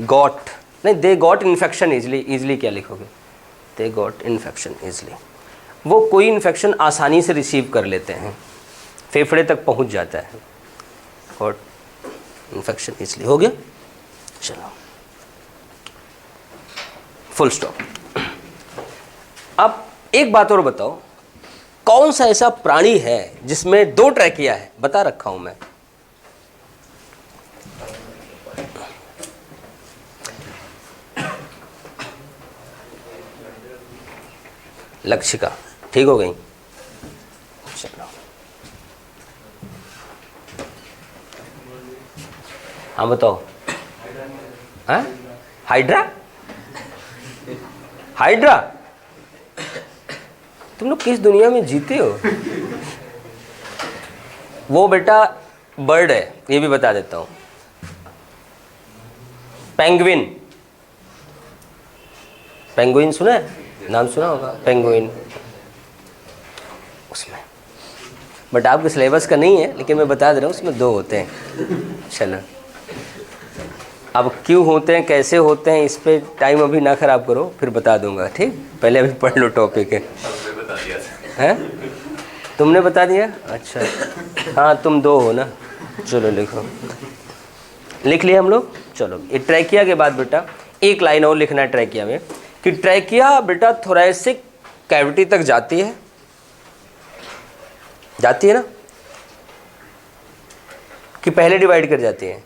Got नहीं, they got infection easily, easily क्या लिखोगे, दे गॉट इन्फेक्शन इजली, वो कोई इन्फेक्शन आसानी से रिसीव कर लेते हैं, फेफड़े तक पहुंच जाता है, गॉट इन्फेक्शन इजली। हो गया, चलो फुल स्टॉप। अब एक बात और बताओ, कौन सा ऐसा प्राणी है जिसमें 2 ट्रैकिया है, बता रखा हूं मैं। लक्षिका ठीक हो गई, चलो हाँ बताओ। हाँ हाइड्रा, हाइड्रा, तुम लोग किस दुनिया में जीते हो। वो बेटा बर्ड है, ये भी बता देता हूं, पेंगुइन, पेंगुइन सुना है, नाम सुना होगा पेंगुइन, उसमें बट आपके सिलेबस का नहीं है, लेकिन मैं बता दे रहा हूँ उसमें 2 होते हैं। चलो अब क्यों होते हैं, कैसे होते हैं, इस पे टाइम अभी ना खराब करो, फिर बता दूंगा, ठीक। पहले अभी पढ़ लो टॉपिक है। तुमने बता दिया, अच्छा हाँ तुम 2 हो ना, चलो लिखो, लिख लिया हम लोग। चलो ये ट्रैकिया के बाद बेटा एक लाइन और लिखना है ट्रैकिया में, कि ट्रैकिया बेटा थोरैसिक कैविटी तक जाती है, जाती है ना, कि पहले डिवाइड कर जाती है,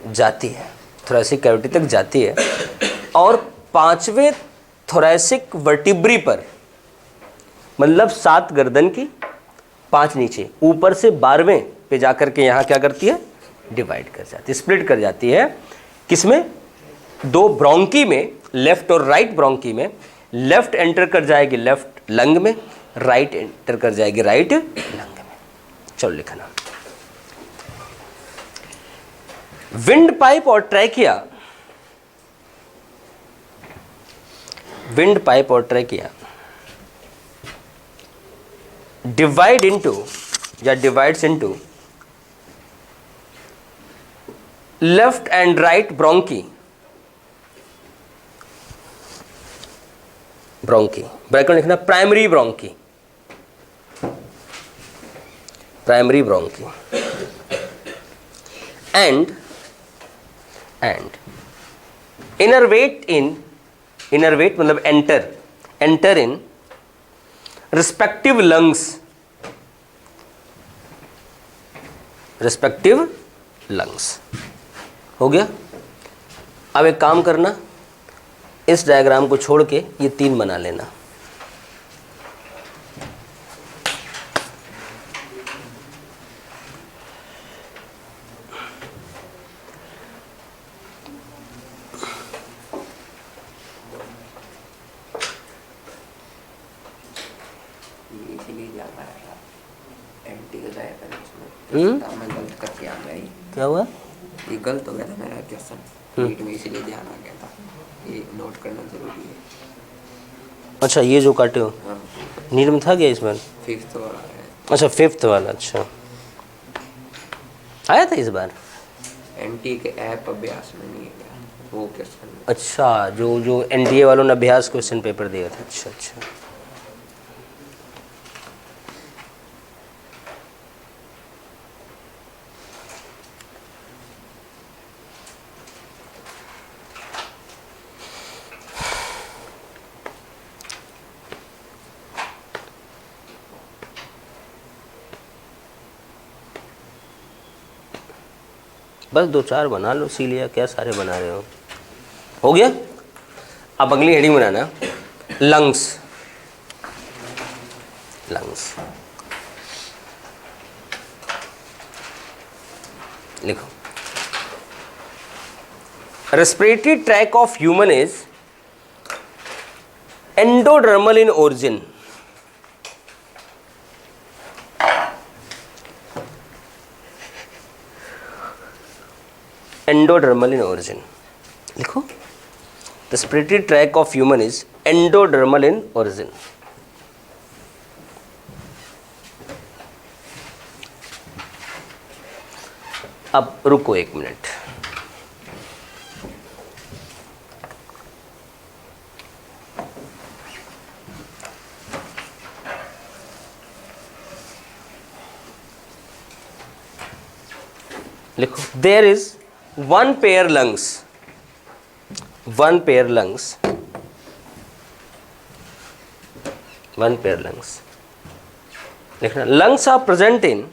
जाती है, थोरैसिक कैविटी तक जाती है, और 5वें थोरैसिक वर्टिब्री पर, मतलब 7 गर्दन की, 5 नीचे, ऊपर से 12वें पे जाकर के यहाँ क्या करती है, डिवाइड कर जाती है, स्प्लिट कर जाती है। किसमें, 2 ब्रोंकी में, लेफ्ट और राइट ब्रोंकी में, लेफ्ट एंटर कर जाएगी लेफ्ट लंग में, राइट एंटर कर जाएगी राइट लंग में। चलो लिखना, विंड पाइप और ट्रैकिया, विंड पाइप और ट्रैकिया डिवाइड इनटू या divides into left and right bronchi, bronchi bracket लिखना, primary bronchi, primary bronchi, and innervate in, innervate मतलब enter, enter in respective lungs, respective lungs. हो गया। अब एक काम करना, इस डायग्राम को छोड़ के ये 3 बना लेना। क्या हुआ, ये गलत हो गया था मेरा क्वेश्चन, नीट में इसीलिए ध्यान आ गया था, ये नोट करना जरूरी है। अच्छा ये जो काटे हो, हाँ नीट में था क्या इस बार, 5th वाला है। अच्छा 5th वाला, अच्छा आया था इस बार, एनटी के ऐप अभ्यास में नहीं गया वो क्वेश्चन। अच्छा जो एनडीए वालों ने अभ्यास क्वेश्चन पेपर दिया था, अच्छा अच्छा। बस 2-4 बना लो, सी लिया, क्या सारे बना रहे हो गया। अब अगली हेडिंग बनाना, लंग्स, लंग्स लिखो। Respiratory tract of human is endodermal in origin, endodermal in origin लिखो। Respiratory tract of human is endodermal in origin. अब रुको 1 मिनट, लिखो, there is one pair lungs, one pair lungs, one pair lungs लिखना। Lungs are present in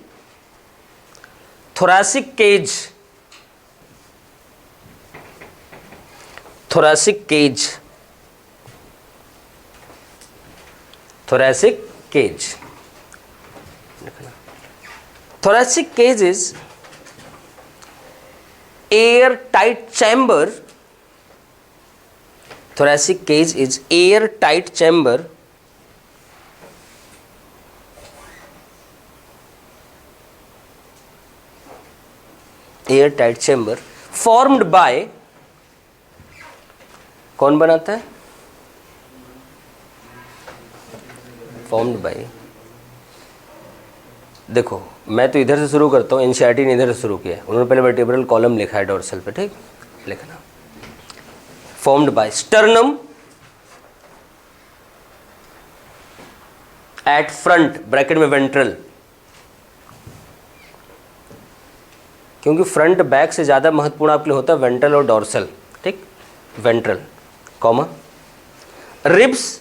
thoracic cage, thoracic cage, thoracic cage. Thoracic cage is air-tight chamber. Thoracic cage is air-tight chamber air-tight chamber formed by, कौन बनाता है? Formed by, देखो मैं तो इधर से शुरू करता हूँ, एनसीईआरटी ने इधर से शुरू किया है, उन्होंने पहले वर्टिब्रल कॉलम लिखा है डोर्सल पे, ठीक लिखना। Formed by sternum at front, bracket में वेंट्रल, क्योंकि फ्रंट बैक से ज़्यादा महत्वपूर्ण आपके लिए होता है वेंट्रल और डोर्सल, ठीक, ventral, comma, ribs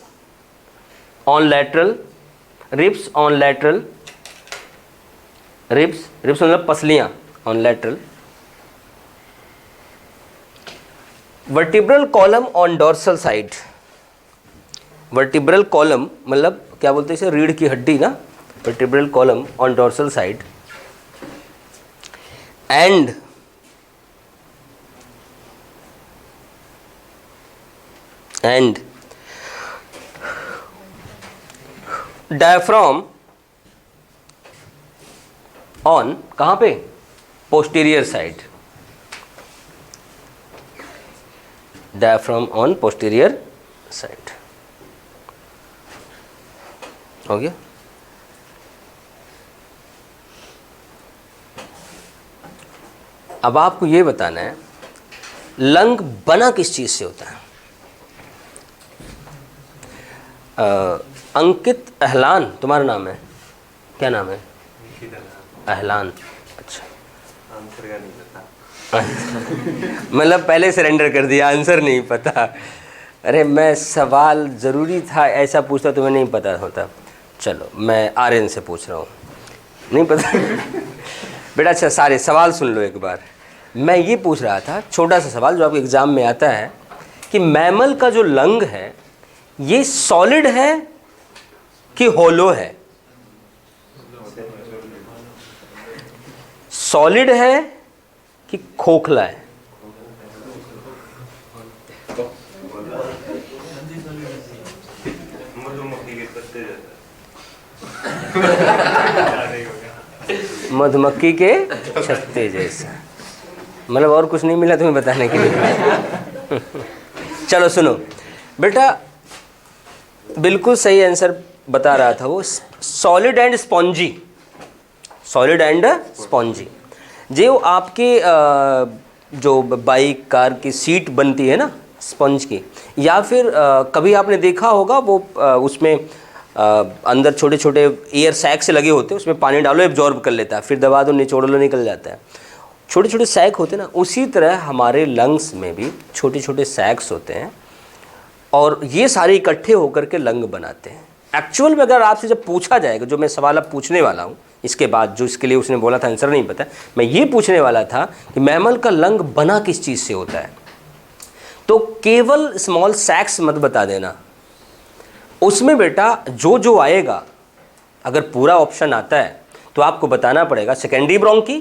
on lateral, ribs on lateral, ribs, ribs मतलब पसलियाँ, on lateral, vertebral column on dorsal side, vertebral column मतलब क्या बोलते हैं इसे, रीढ़ की हड्डी ना, vertebral column on dorsal side, and diaphragm on, कहाँ पे? posterior side, diaphragm on posterior side, हो गया। अब आपको ये बताना है लंग बना किस चीज़ से होता है। अंकित अहलान तुम्हारा नाम है, क्या नाम है? अहलान, अच्छा आंसर का नहीं पता। मतलब पहले सरेंडर कर दिया, आंसर नहीं पता। अरे मैं सवाल ज़रूरी था ऐसा पूछता, तुम्हें नहीं पता होता। चलो मैं आर्यन से पूछ रहा हूँ, नहीं पता बेटा। अच्छा सारे सवाल सुन लो एक बार। मैं ये पूछ रहा था, छोटा सा सवाल जो आपके एग्ज़ाम में आता है, कि मैमल का जो लंग है ये सॉलिड है कि होलो है? सॉलिड है कि खोखला है? मधुमक्खी के छत्ते जैसा, मतलब और कुछ नहीं मिला तुम्हें बताने के लिए। चलो सुनो बेटा, बिल्कुल सही आंसर बता रहा था वो, solid and spongy, solid and spongy. जो आपके जो बाइक कार की सीट बनती है ना स्पंज की, या फिर कभी आपने देखा होगा वो उसमें अंदर छोटे छोटे एयर सैक से लगे होते हैं, उसमें पानी डालो एब्जॉर्ब कर लेता है, फिर दबा दो निचोड़ लो निकल जाता है। छोटे छोटे सैक होते हैं ना, उसी तरह हमारे लंग्स में भी छोटे छोटे सैक्स होते हैं और ये सारे इकट्ठे होकर के लंग बनाते हैं। एक्चुअल में अगर आपसे जब पूछा जाएगा, जो मैं सवाल अब पूछने वाला हूँ इसके बाद, जो इसके लिए उसने बोला था आंसर नहीं पता, मैं ये पूछने वाला था कि मैमल का लंग बना किस चीज़ से होता है, तो केवल स्मॉल सैक्स मत बता देना, उसमें बेटा जो जो आएगा, अगर पूरा ऑप्शन आता है तो आपको बताना पड़ेगा secondary bronchi,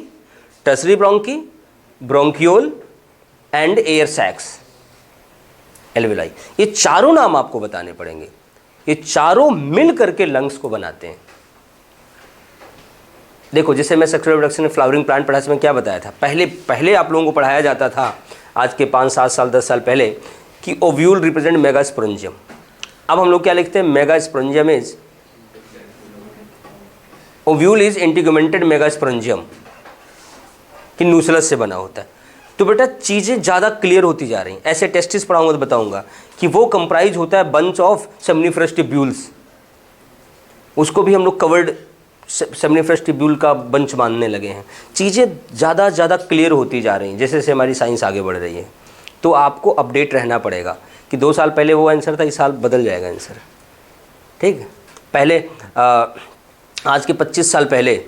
tertiary bronchi, bronchiole and air sacs, alveoli. ये चारों नाम आपको बताने पड़ेंगे, ये चारों मिल करके लंग्स को बनाते हैं। देखो जैसे मैं सेक्सुअल रिप्रोडक्शन फ्लावरिंग प्लांट पढ़ा, मैं क्या बताया था, पहले आप लोगों को पढ़ाया जाता था आज के 5, 7 साल 10 साल पहले कि ओव्यूल रिप्रेजेंट मेगास्पोरेंजियम। अब हम लोग क्या लिखते हैं, megasporangium is, ovule is integumented megasporangium, कि न्यूक्लियस से बना होता है। तो बेटा चीज़ें ज़्यादा क्लियर होती जा रही हैं। ऐसे टेस्टिस पढ़ाऊंगा तो बताऊंगा कि वो कंप्राइज होता है बंच ऑफ सेमनीफरस ट्यूब्यूल्स, उसको भी हम लोग कवर्ड सेमिनिफरस ट्यूब्यूल का बंच बांधने लगे हैं। चीज़ें ज़्यादा ज़्यादा क्लियर होती जा रही हैं जैसे जैसे हमारी साइंस आगे बढ़ रही है। तो आपको अपडेट रहना पड़ेगा कि 2 साल पहले वो आंसर था, इस साल बदल जाएगा आंसर। ठीक है, पहले आज के 25 साल पहले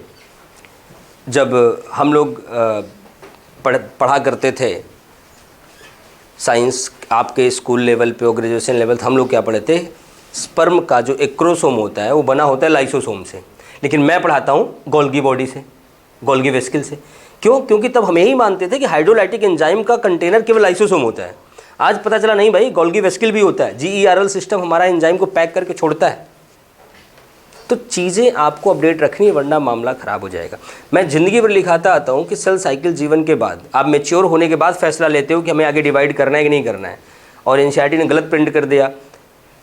जब हम लोग पढ़ा करते थे साइंस, आपके स्कूल लेवल पे और ग्रेजुएशन लेवल, हम लोग क्या पढ़े थे, स्पर्म का जो एक्रोसोम होता है वो बना होता है लाइसोसोम से, लेकिन मैं पढ़ाता हूँ गोल्गी बॉडी से, गोल्गी वेस्किल से। क्यों? क्योंकि तब हम यही मानते थे कि हाइड्रोलाइटिक एंजाइम का कंटेनर केवल लाइसोसोम होता है। आज पता चला नहीं भाई, गोल्गी वेस्किल भी होता है। GERL सिस्टम हमारा एंजाइम को पैक करके छोड़ता है। तो चीज़ें आपको अपडेट रखनी है, वरना मामला ख़राब हो जाएगा। मैं ज़िंदगी भर लिखाता आता हूँ कि सेल साइकिल जीवन के बाद, आप मेच्योर होने के बाद फैसला लेते हो कि हमें आगे डिवाइड करना है कि नहीं करना है। और NCERT ने गलत प्रिंट कर दिया,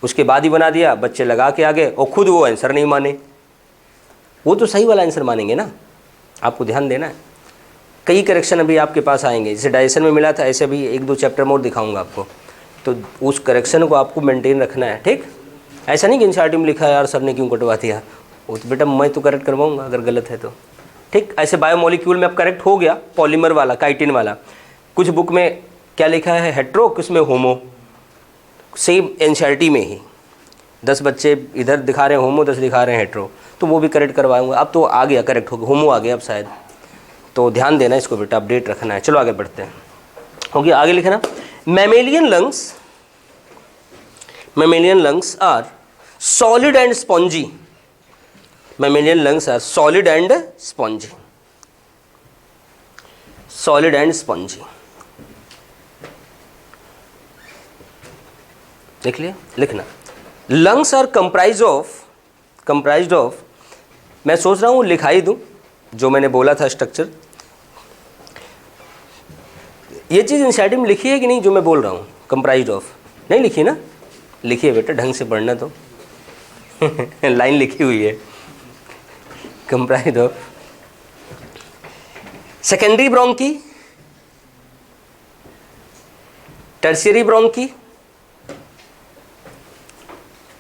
उसके बाद ही बना दिया, बच्चे लगा के आगे और ख़ुद वो आंसर नहीं माने। वो तो सही वाला आंसर मानेंगे ना, आपको ध्यान देना है। कई करेक्शन अभी आपके पास आएंगे, जैसे डाइजेशन में मिला था, ऐसे भी 1-2 चैप्टर और दिखाऊंगा आपको। तो उस करेक्शन को आपको मेंटेन रखना है। ठीक, ऐसा नहीं कि NCERT में लिखा है यार सर ने क्यों कटवा दिया, वो तो बेटा मैं तो करेक्ट करवाऊंगा अगर गलत है तो। ठीक, ऐसे बायोमोलिक्यूल में अब करेक्ट हो गया, पॉलीमर वाला, काइटिन वाला। कुछ बुक में क्या लिखा है हेट्रो, किसमें होमो, सेम NCERT में ही 10 बच्चे इधर दिखा रहे हैं होमो, 10 दिखा रहे हैं हेट्रो, तो वो भी करेक्ट करवाऊंगा। अब तो आ गया, करेक्ट हो गया, होमो आ गया अब शायद। तो ध्यान देना इसको बेटा, अपडेट रखना है। चलो आगे बढ़ते हैं। हो गया, आगे लिखना। Mammalian lungs are solid and spongy. Mammalian lungs are solid and spongy. Solid and spongy, देख लिया, लिखना। लंग्स आर कंप्राइज ऑफ, मैं सोच रहा हूँ लिखाई दूँ जो मैंने बोला था स्ट्रक्चर। ये चीज़ NCERT में लिखी है कि नहीं जो मैं बोल रहा हूँ, कंप्राइज ऑफ? नहीं लिखी ना, लिखी है बेटा, ढंग से पढ़ना तो लाइन लिखी हुई है, comprise of secondary bronchi, tertiary bronchi,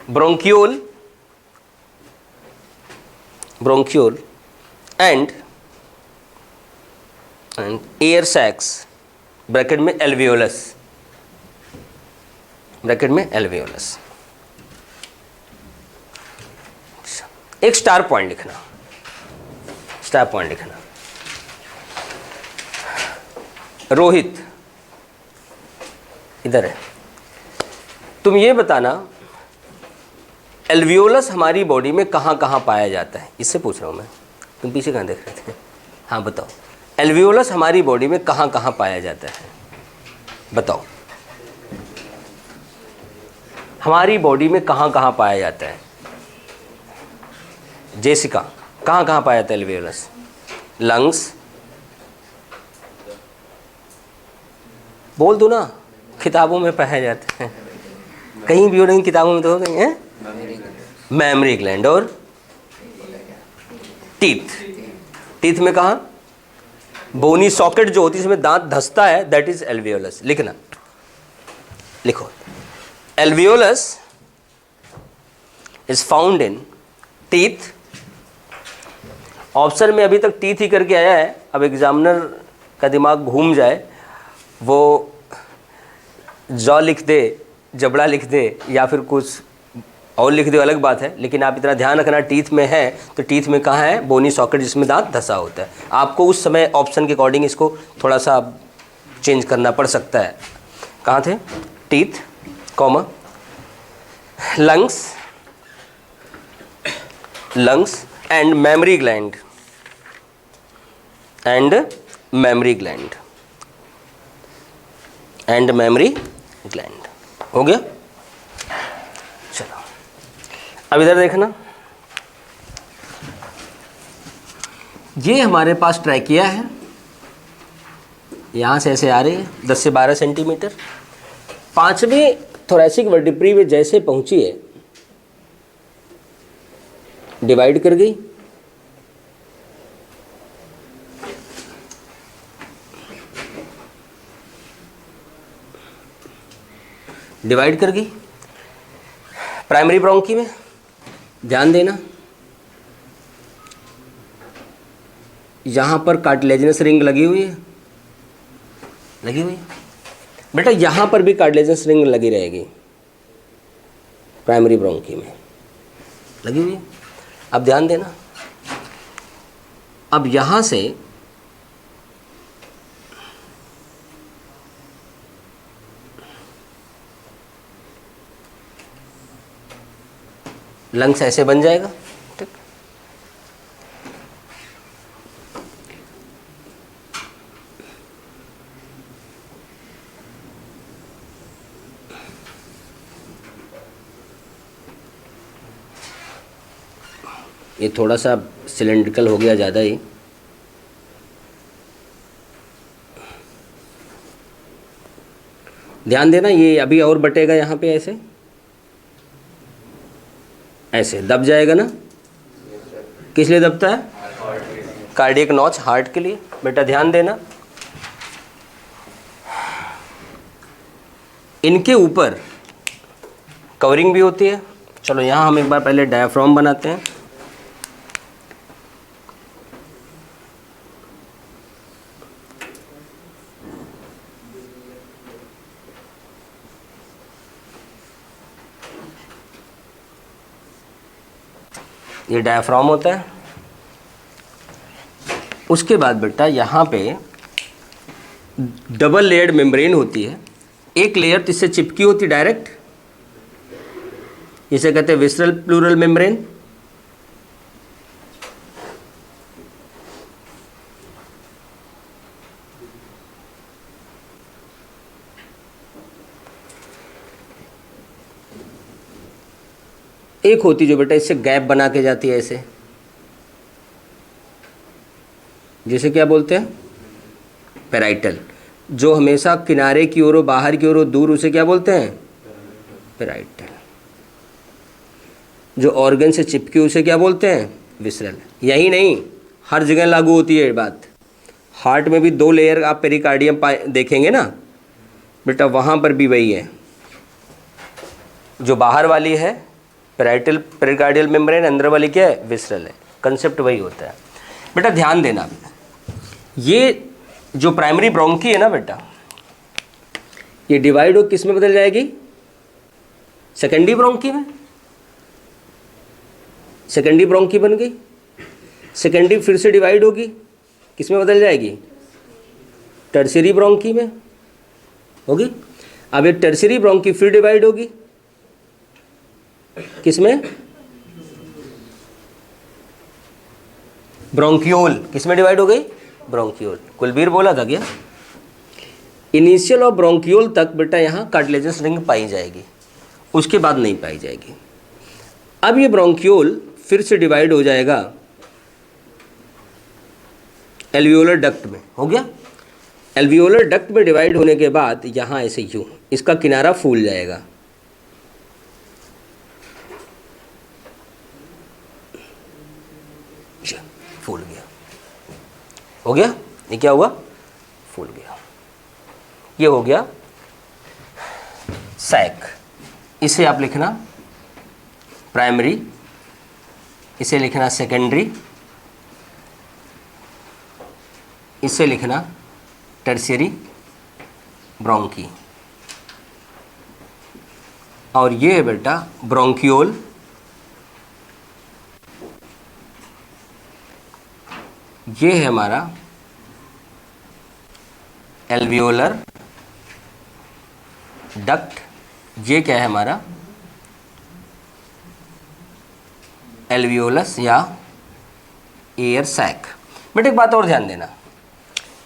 bronchiole and air sacs, bracket में एल्वियोलस, एक स्टार पॉइंट लिखना, रोहित इधर है, तुम ये बताना एल्वियोलस हमारी बॉडी में कहाँ कहाँ पाया जाता है, इससे पूछ रहा हूँ मैं। तुम पीछे कहाँ देख रहे थे? हाँ बताओ, एल्वियोलस हमारी बॉडी में कहाँ कहाँ पाया जाता है, बताओ। हमारी बॉडी में कहाँ कहाँ पाया जाता है? जेसिका, कहाँ कहाँ पाया जाता है एल्वियोलस? लंग्स, बोल दो ना, किताबों में पाया जाता है, कहीं भी हो, नहीं किताबों में तो हो गई हैं। मेमरी ग्लैंड और टीथ में कहाँ? बोनी सॉकेट जो होती है इसमें दांत धंसता है, दैट इज एल्वियोलस। लिखना, लिखो, alveolus is found in teeth. Option में अभी तक टीथ ही करके आया है, अब एग्जामिनर का दिमाग घूम जाए, वो जॉ लिख दे, जबड़ा लिख दे, या फिर कुछ और लिख दे, अलग बात है। लेकिन आप इतना ध्यान रखना, टीथ में है तो टीथ में कहाँ है? बोनी सॉकेट जिसमें दांत धंसा होता है। आपको उस समय ऑप्शन के अकॉर्डिंग इसको थोड़ा सा चेंज करना पड़ सकता है। कहाँ थे? Teeth, comma, lungs and mammary gland, हो गया। चलो अब इधर देखना, ये हमारे पास ट्रैकिया है, यहाँ से ऐसे आ रही है 10 से 12 सेंटीमीटर। 5वें थोरैसिक वर्टिब्री में जैसे पहुंची है, डिवाइड कर गई, प्राइमरी ब्रोंकी में ध्यान देना, यहाँ पर कार्टिलेजिनस रिंग लगी हुई है, लगी हुई है बेटा। यहाँ पर भी कार्टिलेजिनस रिंग लगी रहेगी, प्राइमरी ब्रोंकी में लगी हुई है। अब ध्यान देना, अब यहाँ से लंग्स ऐसे बन जाएगा, ठीक। ये थोड़ा सा सिलेंड्रिकल हो गया ज़्यादा ही। ध्यान देना, ये अभी और बटेगा यहाँ पे, ऐसे ऐसे दब जाएगा ना। किस लिए दबता है? कार्डियक नॉच, हार्ट के लिए। बेटा ध्यान देना, इनके ऊपर कवरिंग भी होती है। चलो यहाँ हम एक बार पहले डायाफ्राम बनाते हैं। ये डायाफ्राम होता है। उसके बाद बेटा यहाँ पे डबल लेयर्ड मेम्ब्रेन होती है। एक लेयर तो इससे चिपकी होती डायरेक्ट, इसे कहते हैं विसरल प्लूरल मेम्ब्रेन। एक होती जो बेटा इससे गैप बना के जाती है ऐसे, जिसे क्या बोलते हैं? पेराइटल। जो हमेशा किनारे की ओर, बाहर की ओर दूर, उसे क्या बोलते हैं? पेराइटल। जो ऑर्गन से चिपकी उसे क्या बोलते हैं? विसरल। यही नहीं, हर जगह लागू होती है ये बात। हार्ट में भी 2 लेयर आप पेरिकार्डियम देखेंगे ना बेटा, वहाँ पर भी वही है। जो बाहर वाली है पेराइटल पेरिकार्डियल मेम्ब्रेन, अंदर वाली क्या है? विसरल है। कंसेप्ट वही होता है बेटा। ध्यान देना, ये जो प्राइमरी ब्रोंकी है ना बेटा, ये डिवाइड हो किस में बदल जाएगी? सेकेंडरी ब्रोंकी में। सेकेंडरी ब्रोंकी बन गई, सेकेंडरी फिर से डिवाइड होगी, किस में बदल जाएगी? टर्शियरी ब्रोंकी में होगी। अब ये टर्शियरी ब्रोंकी फिर डिवाइड होगी, किस में? ब्रोंकियोल। किस में डिवाइड हो गई? ब्रोंकियोल। कुलबीर बोला था क्या? इनिशियल और ब्रोंकियोल तक बेटा यहाँ कार्टिलेजिनस रिंग पाई जाएगी, उसके बाद नहीं पाई जाएगी। अब ये ब्रोंकियोल फिर से डिवाइड हो जाएगा एल्वियोलर डक्ट में। हो गया? एल्वियोलर डक्ट में डिवाइड होने के बाद यहाँ ऐसे यूं इसका किनारा फूल जाएगा। फूल गया। हो गया? ये क्या हुआ? फूल गया। ये हो गया सैक। इसे आप लिखना प्राइमरी, इसे लिखना सेकेंडरी, इसे लिखना टर्शियरी ब्रोंकी, और ये है बेटा ब्रोंकियोल। ये है हमारा एल्वियोलर डक्ट। ये क्या है हमारा? एल्वियोलस या एयर सैक। बेटा एक बात और ध्यान देना,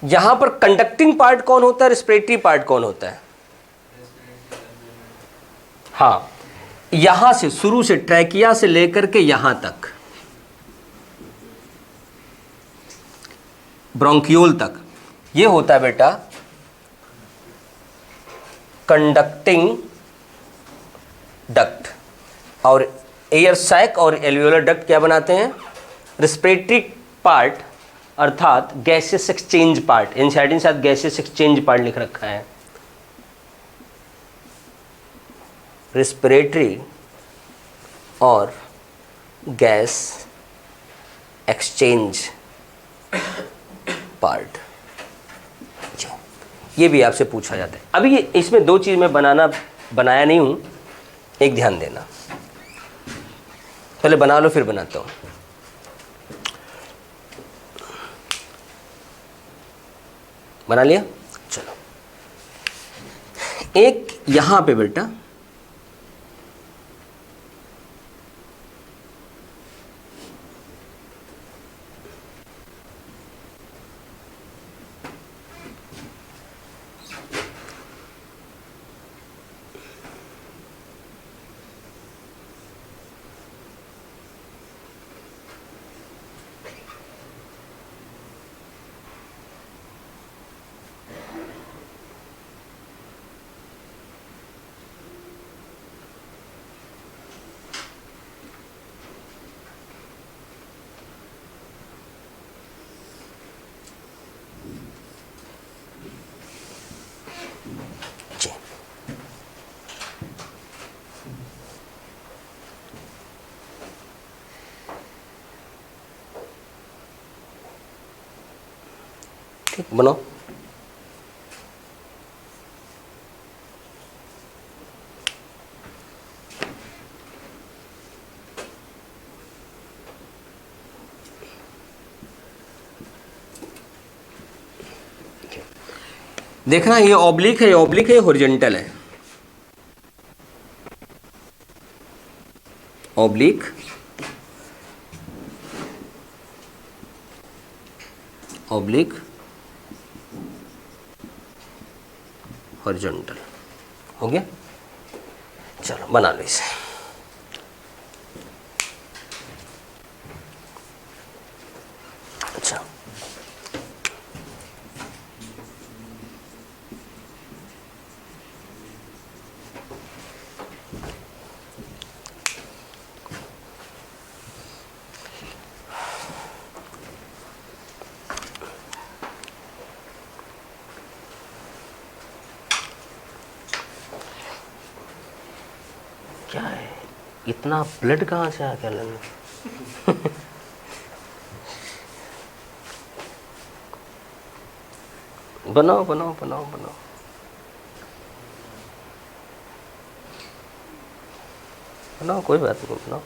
यहां पर कंडक्टिंग पार्ट कौन होता है, रेस्पिरेटरी पार्ट कौन होता है? हाँ, यहां से शुरू से ट्रैकिया से लेकर के यहां तक, ब्रोंकियोल तक, ये होता है बेटा कंडक्टिंग डक्ट। और एयर सैक और एल्वियोलर डक्ट क्या बनाते हैं? रेस्पिरेटरी पार्ट, अर्थात गैसेस एक्सचेंज पार्ट। एनसीईआरटी के साथ गैसेस एक्सचेंज पार्ट लिख रखा है। रेस्पिरेटरी और गैस एक्सचेंज पार्ट। ये भी आपसे पूछा जाता है। अभी इसमें दो चीज़ मैं बनाया नहीं हूँ, एक ध्यान देना। पहले बना लो फिर बनाता हूँ। बना लिया? चलो, एक यहाँ पे बेटा बनाओ। देखना ये ऑब्लिक है, ऑब्लिक है, हॉरिजॉन्टल है। Oblique, oblique, horizontal. हो गया? चलो बना लो इसे। अच्छा, क्या है इतना ब्लड कहाँ से आ गया लगने? बनाओ बनाओ बनाओ बनाओ। बनाओ, कोई बात नहीं, बनाओ।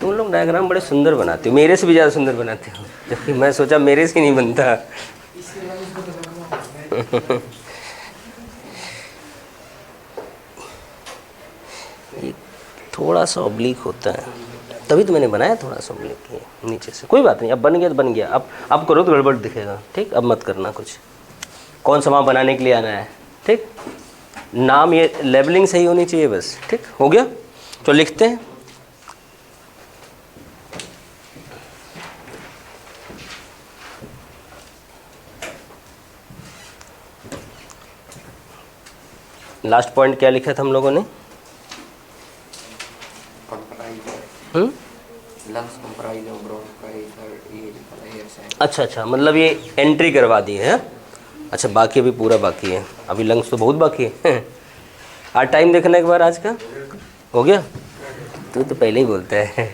तुम लोग डायग्राम बड़े सुंदर बनाते हो, मेरे से भी ज़्यादा सुंदर बनाते हो, जबकि मैं सोचा मेरे से नहीं बनता। ये थोड़ा सा ऑब्लिक होता है, तभी तो मैंने बनाया थोड़ा सा ऑब्लिक नीचे से। कोई बात नहीं, अब बन गया तो बन गया। अब करो तो गड़बड़ दिखेगा, ठीक? अब मत करना कुछ। कौन सा वहाँ बनाने के लिए आना है, ठीक? नाम ये लेबलिंग सही होनी चाहिए बस, ठीक? हो गया? तो लिखते हैं। लास्ट पॉइंट क्या लिखा था हम लोगों ने? लंग्स कंप्राइज ऑफ ब्रोंकाइज और ये लिखा था एयर साइज। अच्छा अच्छा, मतलब ये एंट्री करवा दी है। अच्छा, बाकी अभी पूरा बाकी है, अभी लंग्स तो बहुत बाकी है। आज टाइम देखना एक बार आज का। हो गया? तू तो पहले ही बोलता है।